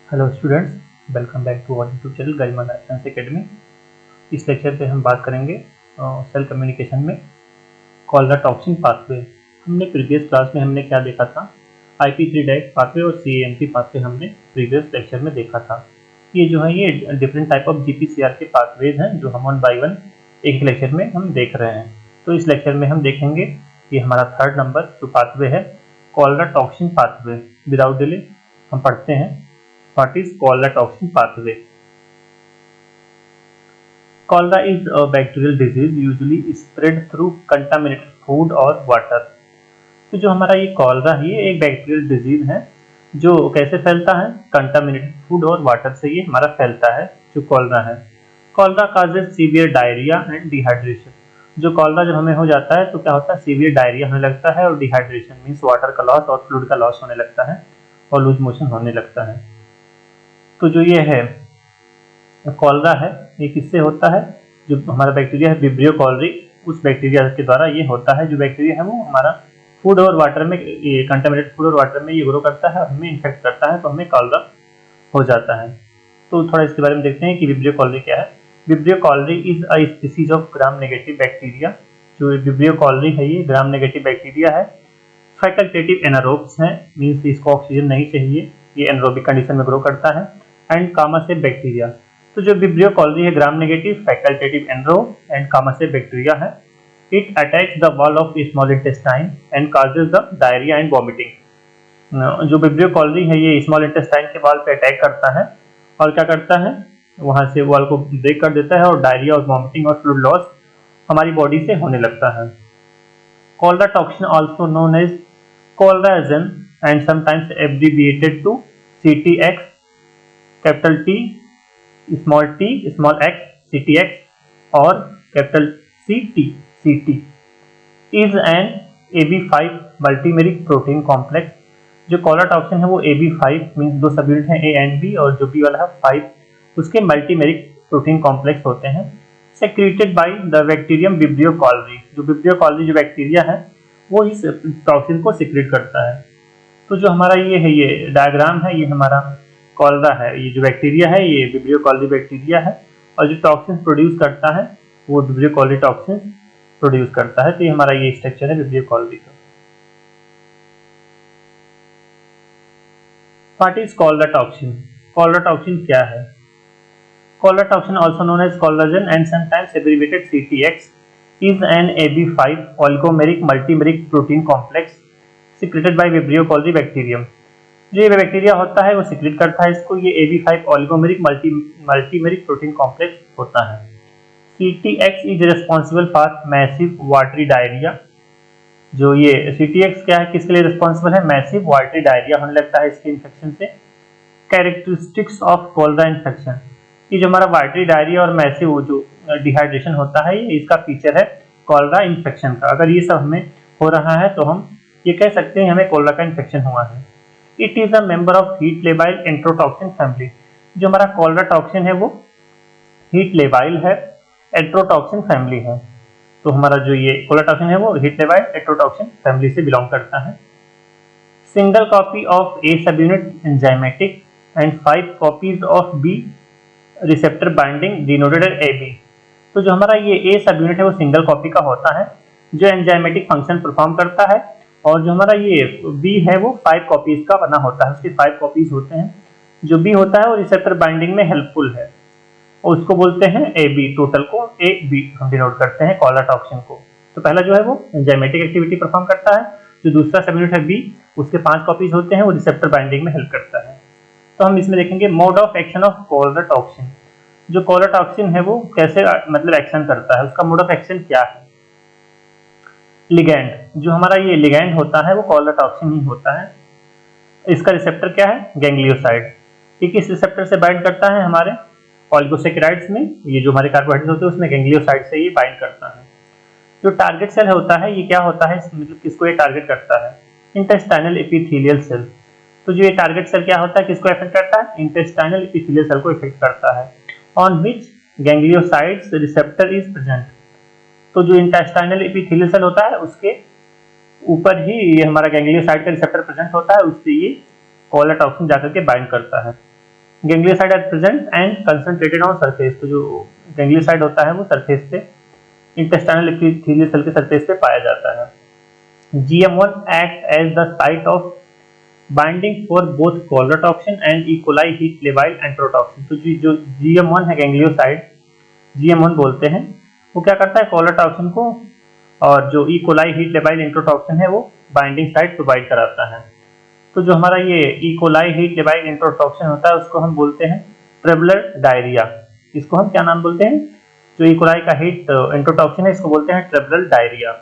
Hello students, welcome back to our YouTube channel Garima science academy. इस lecture पे हम बात करेंगे सेल कम्युनिकेशन में कॉलरा टॉक्सिन पाथवे। हमने प्रीवियस क्लास में हमने क्या देखा था, IP3 डायरेक्ट पाथवे और CAMP पाथवे हमने प्रीवियस लेक्चर में देखा था। ये जो है ये डिफरेंट टाइप ऑफ GPCR के पाथवेज हैं जो हम 1 बाय 1 एक लेक्चर में हम देख रहे हैं। तो इस लेक्चर में हम देखेंगे ये हमारा 3rd नंबर जो पाथवे है cholera toxin pathway. Without delay हम पढ़ते हैं what is cholera toxin pathway. Cholera is a bacterial disease usually spread through contaminated food or water. तो जो हमारा ये कॉलरा है ये एक बैक्टीरियल डिजीज है जो कैसे फैलता है, कंटामिनेटेड फूड और वाटर से ये हमारा फैलता है। जो कॉलरा है, cholera causes severe diarrhoea and dehydration. जो कॉलरा जब हमें हो जाता है तो क्या होता है, सीवियर डायरिया होने लगता है और डिहाइड्रेशन मीन्स वाटर का लॉस और फ्लूइड का लॉस होने लगता है और लूज मोशन होने लगता है। तो जो ये है कॉलरा है ये किससे होता है, जो हमारा बैक्टीरिया है विब्रियो कॉलरी, उस बैक्टीरिया के द्वारा ये होता है। जो बैक्टीरिया है वो हमारा फूड और वाटर में, ये कंटामिनेटेड फूड और वाटर में ये ग्रो करता है और हमें इन्फेक्ट करता है, तो हमें कॉलरा हो जाता है। तो थोड़ा इसके बारे में देखते हैं कि विब्रियो कॉलरी क्या है। Vibrio cholerae is a species of gram negative bacteria. जो विब्रियो कॉलरी है ये ग्राम नेगेटिव बैक्टीरिया है। फैकल्टेटिव एनारोब्स है, मीन्स इसको ऑक्सीजन नहीं चाहिए, ये एनारोबिक कंडीशन में ग्रो करता है। एंड कामासेप बैक्टीरिया, तो जो विब्रियो कॉलरी है gram negative facultative anaerobe and comma shaped bacteria है। It attacks the wall of small intestine and causes the diarrhoea and vomiting. जो विब्रियो कॉलरी है ये स्मॉल इंटेस्टाइन के वॉल पे अटैक करता है और क्या करता है, वहां से वॉल को ब्रेक कर देता है और डायरिया और वॉमिटिंग और फ्लूइड लॉस हमारी बॉडी से होने लगता है। Cholera toxin also known as choleragen and sometimes abbreviated to CTX, capital T small x CTX और capital CT is an AB5 multimeric protein complex. जो कॉलरा टॉक्सिन है वो AB5 मीन्स दो सब यूनिट हैं A एंड B, और जो B वाला है 5, उसके मल्टीमेरिक प्रोटीन कॉम्प्लेक्स होते हैं। Secreted by the bacterium Vibrio cholerae. जो विब्रियो कॉलरी जो बैक्टीरिया है वो इस टॉक्सिन को सिक्रेट करता है। तो जो हमारा ये है, ये डायग्राम है, ये हमारा कॉलरा है, ये जो बैक्टीरिया है ये विब्रियो कॉलरी बैक्टीरिया है और जो टॉक्सिन प्रोड्यूस करता है वो विब्रियो कॉलरी टॉक्सिन प्रोड्यूस करता है। तो ये हमारा ये स्ट्रक्चर है विब्रियो कॉलरी का। What is cholera toxin? Cholera toxin क्या है? Cholera toxin also known as choleragen and sometimes abbreviated CTX is an AB5 oligomeric multimeric protein complex secreted by Vibrio cholerae bacterium। जो ये bacteria होता है वो secrete करता है इसको, ये AB5 ओलिगोमेरिक मल्टीमेरिक प्रोटीन कॉम्प्लेक्स होता है। CTX is responsible for massive watery diarrhoea. जो ये CTX क्या है, किसके लिए रिस्पॉन्सिबल है? मैसिव वाटरी डायरिया होने लगता है इसके इन्फेक्शन से। कैरेक्टरिस्टिक्स ऑफ कॉलरा इन्फेक्शन, ये जो हमारा वाटरी डायरिया और मैसिव जो डिहाइड्रेशन होता है ये इसका फीचर है कॉलरा इन्फेक्शन का। अगर ये सब हमें हो रहा है तो हम ये कह सकते हैं हमें कॉलरा का इन्फेक्शन हुआ है। It is a member of heat labile enterotoxin family. जो हमारा कॉलरा टॉक्सिन है वो हीट लेबाइल है, एंट्रोटॉक्सिन फैमिली है। तो हमारा जो ये कॉलरा टॉक्सिन है वो हीट लेबाइल एंट्रोटॉक्सिन फैमिली से बिलोंग करता है। Single copy of A subunit enzymatic and 5 copies of B receptor binding denoted as AB। तो जो हमारा ये A सब यूनिट है वो सिंगल कॉपी का होता है जो एंजाइमेटिक फंक्शन परफॉर्म करता है, और जो हमारा ये B है वो 5 कॉपीज का बना होता है, उसके 5 कॉपीज होते हैं। जो B होता है वो रिसेप्टर बाइंडिंग में हेल्पफुल है और उसको बोलते हैं AB, टोटल को AB हम डिनोट करते हैं कॉलरा टॉक्सिन को। तो पहला जो है वो एंजाइमेटिक एक्टिविटी परफॉर्म करता है, जो दूसरा सब यूनिट है B उसके 5 कॉपीज होते हैं, वो रिसेप्टर बाइंडिंग में हेल्प करता है। तो हम इसमें देखेंगे mode of action of cholera toxin. जो कॉलरा टॉक्सिन है वो कैसे मतलब एक्शन करता है, उसका मोड ऑफ एक्शन क्या है? लिगैंड, जो हमारा ये लिगैंड होता है वो कॉलरा टॉक्सिन ही होता है। इसका रिसेप्टर क्या है? गैंग्लियोसाइड। ये किस रिसेप्टर से बाइंड करता है? हमारे ऑलिगोसैकेराइड्स में, ये जो हमारे कार्बोहाइड्रेट होते हैं उसमें गैंग्लियोसाइड से ये बाइंड करता है। जो टारगेट सेल होता है ये क्या होता है, मतलब किसको ये टारगेट करता है? Intestinal epithelial cell. तो जो ये टारगेट सेल क्या होता है, किसको इफेक्ट करता है? इंटेस्टाइनल एपिथेलियल सेल को इफेक्ट करता है। On which gangliosides receptor is present. तो जो इंटेस्टाइनल एपिथेलियल सेल होता है उसके ऊपर ही ये हमारा गैंग्लियोसाइड का रिसेप्टर प्रेजेंट होता है, उससे ये कॉलरा टॉक्सिन जाकर के बाइंड करता है। Ganglioside are present and concentrated on surface. तो जो गैंग्लियोसाइड होता है वो सरफेस पे, इंटेस्टाइनल एपिथेलियल सेल के सरफेस पे पाया जाता है। GM1 act as the site of binding for both cholera toxin and E coli heat labile enterotoxin. तो जो GM1 है गैंग्लियोसाइड, GM1 बोलते हैं, वो क्या करता है कोलेराटॉक्सिन को, और जो ई कोलाई हीट लेबाइल एंट्रोटॉक्सिन है वो बाइंडिंग साइट प्रोवाइड कराता है। तो जो हमारा ये ई कोलाई हीट लेबाइल एंट्रोटॉक्सिन होता है उसको हम बोलते हैं ट्रेवलर डायरिया। इसको हम क्या नाम बोलते हैं, जो ई कोलाई का हीट एंट्रोटॉक्सिन है इसको बोलते हैं traveller diarrhoea.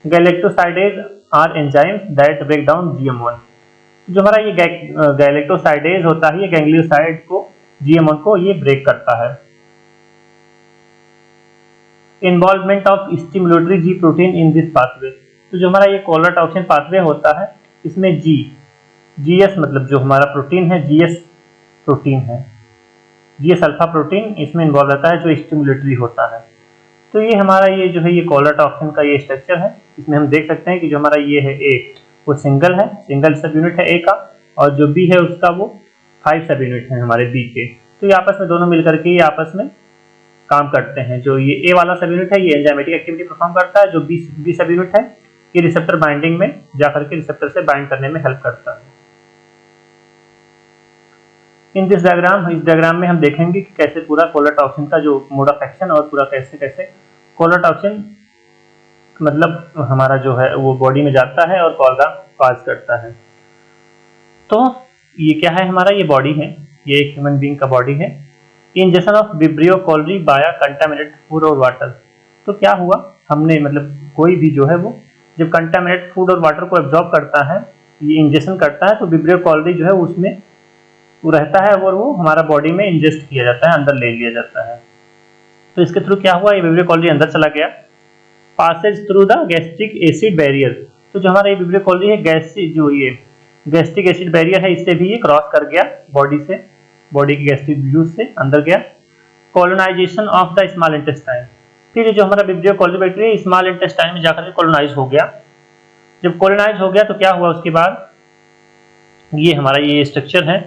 Galactosidases are enzymes that break down GM1। जो हमारा ये गैलेक्टोसाइडेज होता है ये गैंग्लियोसाइड को, GM1 को ये ब्रेक करता है। Involvement of stimulatory ji protein in this pathway. तो जो हमारा ये कोलेराटॉक्सिन पाथवे होता है इसमें GS मतलब जो हमारा प्रोटीन है GS प्रोटीन है, GS अल्फा प्रोटीन इसमें इन्वॉल्व रहता है जो स्टिमुलेटरी होता है। तो ये हमारा ये जो है ये कोलेराटॉक्सिन का ये स्ट्रक्चर है। इसमें हम देख सकते हैं कि जो हमारा ये है A वो सिंगल है, सिंगल सब यूनिट है A का, और जो B है उसका वो 5 सब यूनिट है हमारे B के। तो ये आपस में दोनों मिलकर के ये आपस में काम करते हैं। जो ये A वाला सब यूनिट है ये एंजाइमेटिक एक्टिविटी परफॉर्म करता है, जो B सब यूनिट है ये रिसेप्टर बाइंडिंग में जाकर के रिसेप्टर से बाइंड करने में हेल्प करता है। इन दिस डायग्राम, इस डायग्राम में हम देखेंगे कि कैसे पूरा कोलेराटॉक्सिन का जो मोड ऑफ एक्शन और पूरा कैसे कैसे कोलेराटॉक्सिन मतलब हमारा जो है वो बॉडी में जाता है और कोलरा कॉज करता है। तो ये क्या है, हमारा ये बॉडी है, ये एक ह्यूमन बीइंग का बॉडी है। इंजेक्शन ऑफ विब्रियो कोलरी बाया कंटामिनेटेड फूड और वाटर। तो क्या हुआ, हमने मतलब कोई भी जो है वो जब कंटामिनेटेड फूड और वाटर को एब्जॉर्ब करता है, ये इंजेक्शन करता है, तो विब्रियो कोलरी जो है उसमें वो रहता है और वो हमारा बॉडी में इंजेस्ट किया जाता है, अंदर ले लिया जाता है। तो इसके थ्रू क्या हुआ, ये विब्रियो कोलरी अंदर चला गया, Passage through the gastric acid barrier. तो जो हमारा ये विब्रियो कोलरी है जो ये गैस्ट्रिक एसिड बैरियर है इससे भी ये क्रॉस कर गया बॉडी से, बॉडी की गैस्ट्रिक जूस से अंदर गया। Colonisation of the small intestine. फिर जो हमारा Vibrio cholerae bacteria small intestine में जाकर कॉलोनाइज हो गया। जब कॉलोनाइज हो गया तो क्या हुआ, उसके बाद ये हमारा ये स्ट्रक्चर है,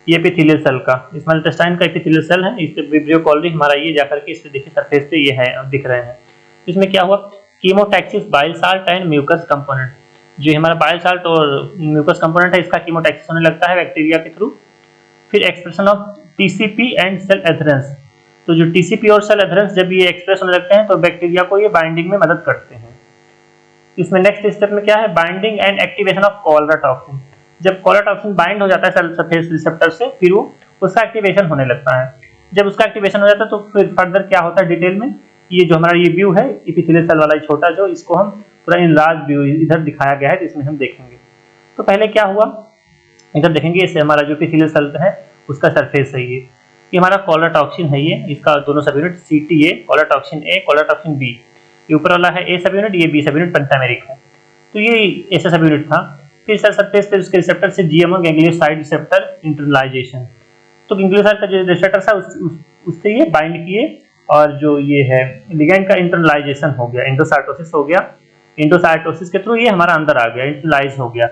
ये एपिथेलियल सेल का, स्मॉल इंटेस्टाइन का एपिथेलियल सेल है, इससे विब्रियो कोलरी हमारा ये जाकर के इससे देखिए सरफेस पे ये है दिख रहे हैं। इसमें क्या हुआ, chemotaxis bile salt and mucus component. जो हमारा बाइल साल्ट और म्यूकस कंपोनेंट है इसका कीमोटैक्सिस होने लगता है बैक्टीरिया के थ्रू। फिर expression of TCP and cell adherence. तो जो टीसीपी और सेल एडहेरेंस जब ये एक्सप्रेस होने लगते हैं तो बैक्टीरिया को ये बाइंडिंग में मदद करते हैं। इसमें नेक्स्ट स्टेप में क्या है, बाइंडिंग एंड एक्टिवेशन ऑफ कोलेराटॉक्सिन। जब कोलेराटॉक्सिन बाइंड हो जाता है सेल सरफेस रिसेप्टर से, फिर वो उसका एक्टिवेशन होने लगता है। जब उसका एक्टिवेशन हो जाता है तो फिर फर्दर क्या होता है डिटेल में, ये जो हमारा ये व्यू है एपिथेलियल सेल वाला छोटा, जो इसको हम पूरा इनलार्ज व्यू इधर दिखाया गया है, तो इसमें हम देखेंगे। तो पहले क्या हुआ, इधर देखेंगे, इससे हमारा जो एपिथेलियल सेल है उसका सरफेस है ये हमारा कोलेराटॉक्सिन है, ये इसका दोनों सब यूनिट CTA, कोलेराटॉक्सिन A, कोलेराटॉक्सिन B। ये ऊपर वाला है A सब यूनिट, ये B सब यूनिट पेंटामेरिक है। तो ये ऐसा सब यूनिट था। फिर सेल सरफेस पे उसके रिसेप्टर से GM1 गैंग्लियोसाइड रिसेप्टर इंटरनलाइजेशन। तो गैंग्लियोसाइड का जो रिसेप्टर था उससे ये बाइंड किए, और जो ये है लिगैंड का इंटरनलाइजेशन हो गया, एंडोसाइटोसिस हो गया। एंडोसाइटोसिस के थ्रू ये हमारा अंदर आ गया, इंटरनलाइज हो गया।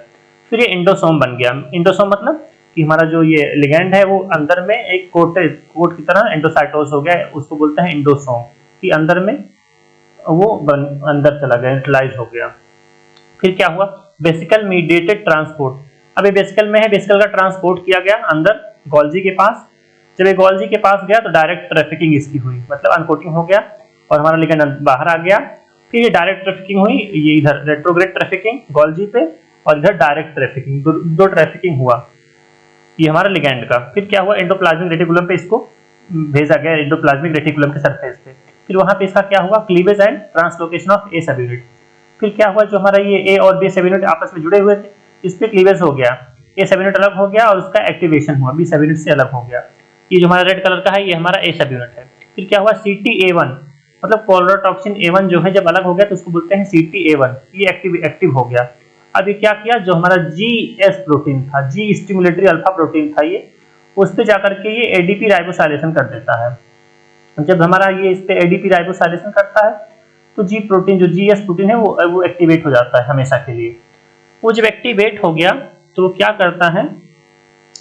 फिर ये एंडोसोम बन गया। एंडोसोम मतलब कि हमारा जो ये लिगैंड है वो अंदर में एक कोट की तरह एंडोसाइटोस हो गया, उसको बोलते हैं एंडोसोम, कि अंदर में वो अंदर चला गया, इंटरनलाइज हो गया। फिर क्या हुआ, वेसिकल मीडिएटेड ट्रांसपोर्ट। अब ये वेसिकल में है, वेसिकल का ट्रांसपोर्ट किया गया अंदर गोल्जी के पास। जब ये गोल्जी के पास गया तो डायरेक्ट ट्रैफिकिंग इसकी हुई, मतलब अनकोटिंग हो गया और हमारा लिगैंड बाहर आ गया। फिर ये डायरेक्ट ट्रैफिकिंग हुई, ये इधर रेट्रोग्रेड ट्रैफिकिंग गोल्जी पे, और इधर डायरेक्ट ट्रैफिकिंग, दो ट्रैफिकिंग हुआ ये हमारा लिगैंड का। फिर क्या हुआ, एंडोप्लाज्मिक रेटिकुलम पे इसको भेजा गया, एंडोप्लाज्मिक रेटिकुलम के सरफेस पे। फिर वहां पे इसका क्या हुआ, cleavage and translocation of A सब यूनिट। फिर क्या हुआ, जो हमारा ये A और B सब यूनिट आपस में जुड़े हुए थे, इस पे क्लीवेज हो गया, A सब यूनिट अलग हो गया और उसका एक्टिवेशन हुआ, B सब यूनिट से अलग हो गया। ये जो हमारा रेड कलर का है ये हमारा A सब यूनिट है। फिर क्या हुआ, CTA1 मतलब कोलेराटॉक्सिन A1 जो है जब अलग हो गया तो उसको बोलते हैं CTA1, ये एक्टिव हो गया। अब ये क्या किया, जो हमारा GS प्रोटीन था, G स्टिमुलेटरी अल्फा प्रोटीन था, ये उस पे जाकर के ये ADP राइबोसाइलेशन कर देता है। जब हमारा ये इस पे ADP राइबोसाइलेशन करता है तो G प्रोटीन, जो GS प्रोटीन है वो एक्टिवेट हो जाता है हमेशा के लिए। वो जब एक्टिवेट हो गया तो क्या करता है,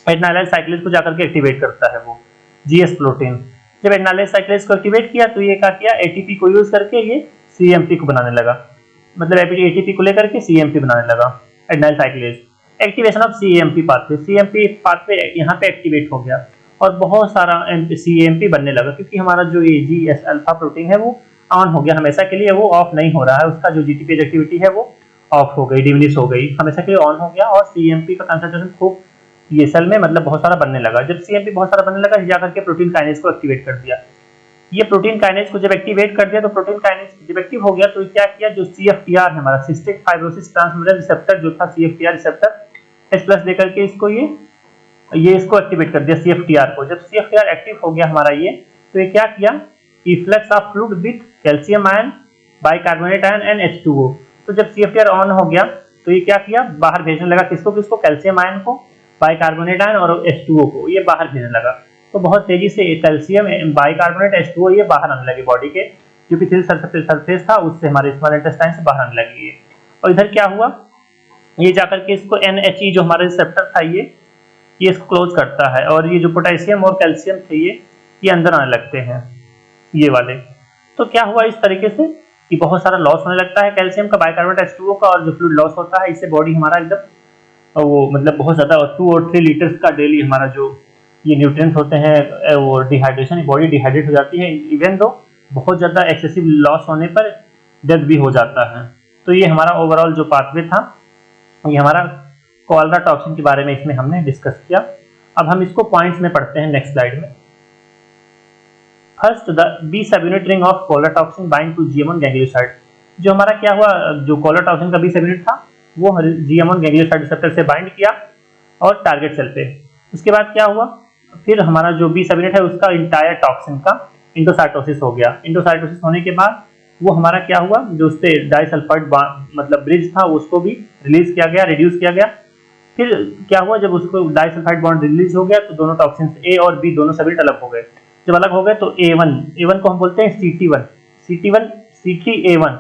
एडिनाइल साइक्लेज को जाकर के एक्टिवेट करता है वो जीएस प्रोटीन। जब एडिनाइल साइक्लेज को एक्टिवेट किया तो ये क्या किया, एटीपी को यूज करके ये सीएमपी को बनाने लगा, मतलब एटीपी को लेकर के सीएमपी बनाने लगा adenylyl साइक्लेज। Activation of CMP pathway यहाँ पे एक्टिवेट हो गया और बहुत सारा सीएमपी बनने लगा, क्योंकि हमारा जो ये जीएस अल्फा प्रोटीन है वो ऑन हो गया हमेशा के लिए, वो ऑफ नहीं हो रहा है, उसका जो जीटीपी एक्टिविटी है वो ऑफ हो गई, डिमिनिश हो गई, हमेशा के लिए ऑन हो गया और सीएमपी का कंसंट्रेशन खूब ये सेल में मतलब बहुत सारा बनने लगा। जब सीएमपी बहुत सारा बनने लगा जाकर के प्रोटीन काइनेज को एक्टिवेट कर दिया। ये प्रोटीन काइनेज को जब एक्टिवेट कर दिया तो प्रोटीन काइनेज जब एक्टिव हो गया तो क्या किया, जो सीएफटीआर है हमारा सिस्टिक फाइब्रोसिस ट्रांसमेम्ब्रेन रिसेप्टर जो था सीएफटीआर रिसेप्टर H+ देकर के इसको ये इसको एक्टिवेट कर दिया सीएफटीआर को। जब सीएफटीआर एक्टिव हो गया हमारा ये, तो ये क्या किया, efflux of fluid with calcium ion, bicarbonate ion and H2O। तो जब सीएफटीआर ऑन हो गया तो ये क्या किया, बाहर भेजने लगा किसको किसको, कैल्शियम आयन को, बाइकार्बोनेट आयन और H2O को, ये बाहर भेजने लगा। तो बहुत तेजी से कैल्शियम, बाइकार्बोनेट, H2O ये बाहर आने लगे बॉडी के जो एपिथेलियल सरफेस था उससे, हमारे स्मॉल इंटेस्टाइन से बाहर आने लगी। और इधर क्या हुआ, ये जाकर के इसको NHE जो हमारा रिसेप्टर था ये इसको क्लोज करता है और ये जो पोटेशियम और कैल्शियम थे ये अंदर आने लगते हैं ये वाले। तो क्या हुआ इस तरीके से कि बहुत सारा लॉस होने लगता है कैल्शियम का, बाइकार्बोनेट, H2O का, और जो फ्लूइड लॉस होता है इससे बॉडी हमारा एकदम वो मतलब बहुत ज़्यादा 2 और 3 लीटर्स का डेली हमारा जो ये न्यूट्रिएंट्स होते हैं वो डिहाइड्रेशन, बॉडी डिहाइड्रेट हो जाती है, इवन दो बहुत ज़्यादा एक्सेसिव लॉस होने पर डेथ भी हो जाता है। तो ये हमारा ओवरऑल जो पाथवे था ये हमारा कोलेरा टॉक्सिन के बारे में इसमें हमने डिस्कस किया। अब हम इसको पॉइंट्स में पढ़ते हैं नेक्स्ट स्लाइड में। First, the B subunit ring of cholera toxin bind to GM1 ganglioside. जो हमारा क्या हुआ, जो कोलेरा टॉक्सिन का बी सबयूनिट था वो GM1 गैंग्लियोसाइड रिसेप्टर से बाइंड किया और टारगेट सेल पे। उसके बाद क्या हुआ, फिर हमारा जो बी सबयूनिट है उसका इंटायर टॉक्सिन का इंडोसाइटोसिस हो गया। इंडोसाइटोसिस होने के बाद वो हमारा क्या हुआ, जो उससे डाइसल्फाइड मतलब ब्रिज था उसको भी रिलीज किया गया, रिड्यूस किया गया। फिर क्या हुआ, जब उसको डाइसल्फाइड बॉन्ड रिलीज हो गया तो दोनों टॉक्सिन A और B दोनों सबयूनिट अलग हो गए। जब अलग हो गए तो A1 को हम बोलते हैं CT1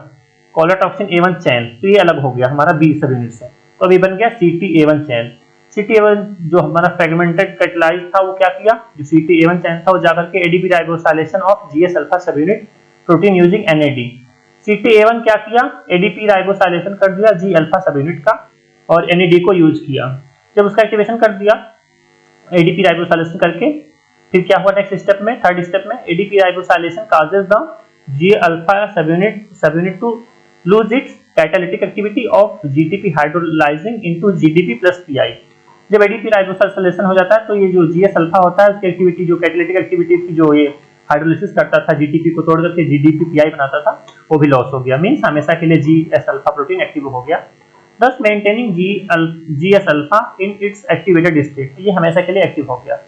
कोलेरा टॉक्सिन A1 चैन, तो ये अलग हो गया हमारा B सबयूनिट से, तो अभी बन गया CT-A1 चैन। CT-A1 जो हमारा फ्रेगमेंटेड कैटालाइज था वो क्या किया, जो CT-A1 चैन था वो जाकर के ADP ribosylation of GS alpha subunit protein using NAD। CT-A1 क्या किया, ADP राइबोसाइलेशन कर दिया G अल्फा सबयूनिट का और NAD को यूज किया। जब उसका एक्टिवेशन कर दिया ADP राइबोसाइलेशन करके, फिर क्या हुआ नेक्स्ट स्टेप में, थर्ड स्टेप में ADP ribosylation causes the G alpha subunit to lose its catalytic activity of GTP hydrolyzing into GDP plus PI। जब ADP राइबोसाइलेशन हो जाता है तो ये जो GS अल्फा होता है उसकी एक्टिविटी, जो कैटालिटिक एक्टिविटी थी, जो ये हाइड्रोलिसिस करता था GTP को तोड़ करके GDP PI बनाता था, वो भी लॉस हो गया। मींस हमेशा के लिए GS अल्फा प्रोटीन एक्टिव हो गया, thus maintaining GS alpha in its activated state, ये हमेशा के लिए एक्टिव हो गया।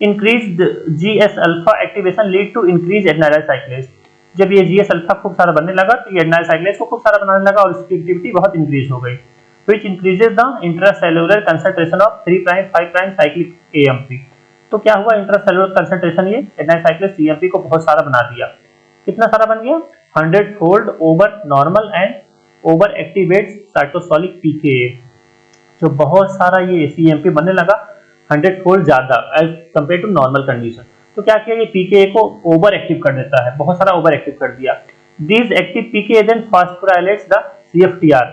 Increased GS alpha activation lead to increase adenylyl cyclase. जब ये GS अल्फा खूब सारा बनने लगा तो ये एडिनाइल साइक्लेज को खूब सारा बनाने लगा और उसकी एक्टिविटी बहुत इंक्रीज हो गई, which increases the intracellular concentration of 3' 5' cyclic AMP। तो क्या हुआ, इंट्रासेलुलर कंसंट्रेशन ये एडिनाइल साइक्लेज CMP को बहुत सारा बना दिया। कितना सारा बन गया, 100 fold over normal and over activates cytosolic PKA। जो बहुत सारा ये CMP बनने लगा 100 फोल्ड ज्यादा as compared to normal condition. तो क्या किया, ये PKA को ओवर एक्टिव कर देता है, बहुत सारा ओवर एक्टिव कर दिया। These active PKA then phosphorylates the CFTR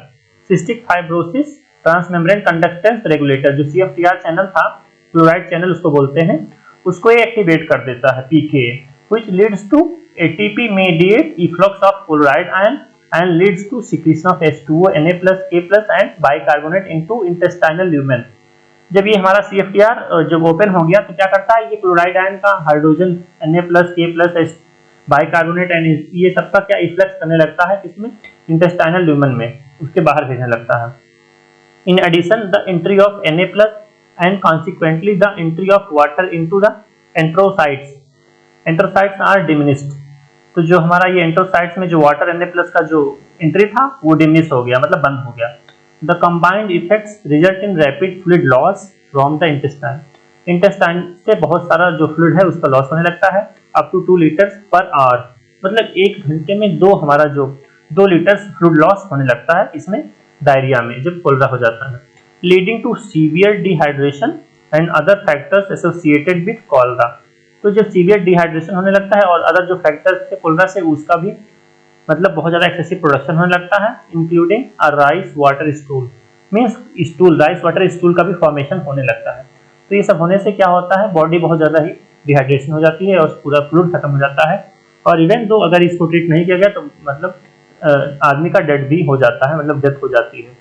cystic fibrosis transmembrane conductance regulator. जो CFTR चैनल था, क्लोराइड चैनल उसको बोलते हैं, उसको ये एक्टिवेट कर देता है PKA, which leads to ATP mediate efflux of chloride ion and leads to secretion of H2O, Na+, K+ and bicarbonate into intestinal lumen। जब ये हमारा CFTR जब ओपन हो गया तो क्या करता है, ये क्लोराइड आयन का hydrogen Na+, K+, bicarbonate and ये सबका क्या इफ्लक्स करने लगता है, किसमें, इंटेस्टाइनल ल्यूमन में, उसके बाहर भेजने लगता है। In addition the entry of Na+ and consequently the entry of water into the enterocytes are diminished. तो जो हमारा ये एंट्रोसाइट्स में जो वाटर Na+ का जो एंट्री था वो डिमिनिश हो गया, मतलब बंद हो गया। The combined effects result in rapid fluid loss from the intestine से बहुत सारा जो फ्लूइड है उसका लॉस होने लगता है, up to 2 litres per hour, मतलब 1 घंटे में हमारा जो 2 लीटर्स फ्लूइड लॉस होने लगता है इसमें, डायरिया में, जब कोलेरा हो जाता है। Leading to severe dehydration and other factors associated with cholera. तो जब सीवियर डिहाइड्रेशन होने लगता है और अदर जो फैक्टर्स थे कॉलरा से, उसका भी मतलब बहुत ज़्यादा एक्सेसिव प्रोडक्शन होने लगता है, including a rice water stool, means stool, rice water stool का भी फॉर्मेशन होने लगता है। तो ये सब होने से क्या होता है, बॉडी बहुत ज़्यादा ही डिहाइड्रेशन हो जाती है और पूरा फ्लूइड खत्म हो जाता है। और इवन दो अगर इसको ट्रीट नहीं किया गया तो मतलब आदमी का डेथ भी हो जाता है, मतलब डेथ हो जाती है।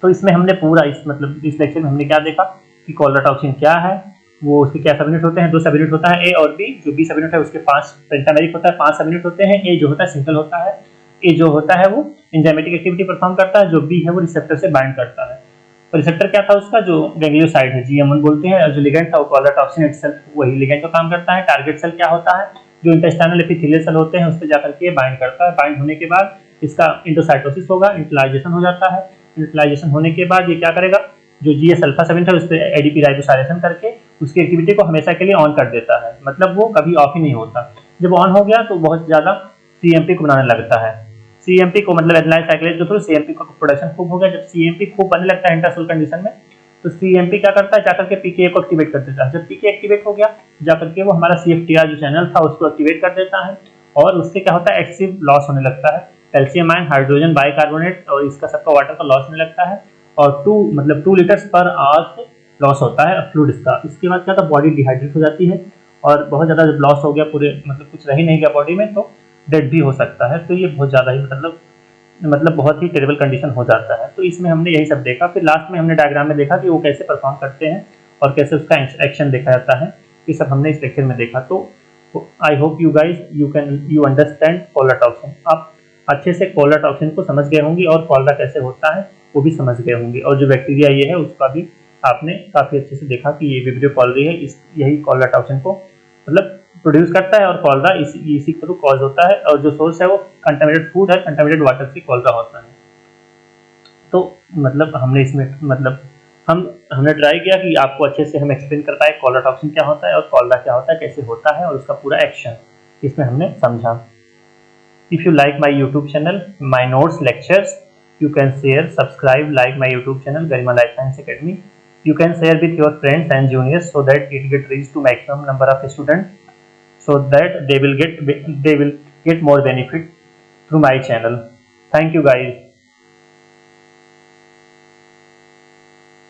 तो इसमें हमने पूरा इस लेक्चर में हमने क्या देखा कि कॉलरा टॉक्सिन क्या है, वो उसके क्या सब यूनिट होते हैं, 2 सब यूनिट होता है ए और बी। जो बी सब यूनिट है उसके 5 पेंटामेरिक होता है, 5 सब यूनिट होते हैं। ए जो होता है सिंगल होता है, ए जो होता है वो एंजाइमेटिक एक्टिविटी परफॉर्म करता है, जो बी है वो रिसेप्टर से बाइंड करता है। तो रिसेप्टर क्या था उसका, जो गैंग्लियोसाइड है, GM1 बोलते हैं, और जो लिगेंड था वो कॉलरा टॉक्सिन इटसेल्फ, वही लिगेंड का काम करता है। टारगेट सेल क्या होता है, जो इंटेस्टाइनल एपिथेलियल सेल होते हैं उस पर जाकर के बाइंड करता है। बाइंड होने के बाद इसका इंडोसाइटोसिस होगा, इंटरलाइजेशन हो जाता है। इंटरलाइजेशन होने के बाद ये क्या करेगा, जो GS अल्फा 7 है उस पर ADP राइबोसाइलेशन करके उसकी एक्टिविटी को हमेशा के लिए ऑन कर देता है, मतलब वो कभी ऑफ ही नहीं होता। जब ऑन हो गया तो बहुत ज़्यादा CMP को बनाने लगता है। CMP को मतलब एडेनाइल साइक्लेज के थ्रू CMP का प्रोडक्शन खूब हो गया। जब CMP खूब बनने लगता है इंट्रासेल कंडीशन में, तो CMP क्या करता है, जाकर के PKA को एक्टिवेट कर देता है। जब PKA एक्टिवेट हो गया, जाकर के वो हमारा CFTR जो चैनल था उसको एक्टिवेट कर देता है, और उससे क्या होता है, एक्सिव लॉस होने लगता है, कैल्शियम आयन, हाइड्रोजन बाइकार्बोनेट और इसका सबका वाटर का लॉस होने लगता है, और 2 लीटर्स पर आवर लॉस होता है फ्लूइड्स का। इसके बाद क्या था, बॉडी डिहाइड्रेट हो जाती है, और बहुत ज़्यादा जब लॉस हो गया पूरे, मतलब कुछ रह ही नहीं गया बॉडी में, तो डेथ भी हो सकता है। तो ये बहुत ज़्यादा ही मतलब बहुत ही टेरेबल कंडीशन हो जाता है। तो इसमें हमने यही सब देखा। फिर लास्ट में हमने डायग्राम में देखा कि वो कैसे परफॉर्म करते हैं और कैसे उसका एक्शन देखा जाता है। ये सब हमने इस लेक्चर में देखा। तो I hope you guys you understand cholera toxin. आप अच्छे से कॉलरा टॉक्सिन को समझ गए होंगे और कॉलरा कैसे होता है वो भी समझ गए होंगे, और जो बैक्टीरिया ये है उसका भी आपने काफ़ी अच्छे से देखा कि ये विब्रियो कॉलरी है, यही कॉलरा टॉक्सिन को मतलब प्रोड्यूस करता है, और कॉलरा इसी के थ्रू कॉज होता है, और जो सोर्स है वो कंटामिनेटेड फूड है, कंटामिनेटेड वाटर से कॉलरा होता है। तो मतलब हमने इसमें मतलब हमने ट्राई किया कि आपको अच्छे से हम एक्सप्लेन कर पाए कॉलरा टॉक्सिन क्या होता है और कॉलरा क्या होता है, कैसे होता है, और उसका पूरा एक्शन इसमें हमने समझा। If you like my YouTube channel, my notes, lectures, you can share, subscribe, like my YouTube channel, Garima Life Science Academy. You can share with your friends and juniors so that it get reached to maximum number of students, so that they will get more benefit through my channel. Thank you guys.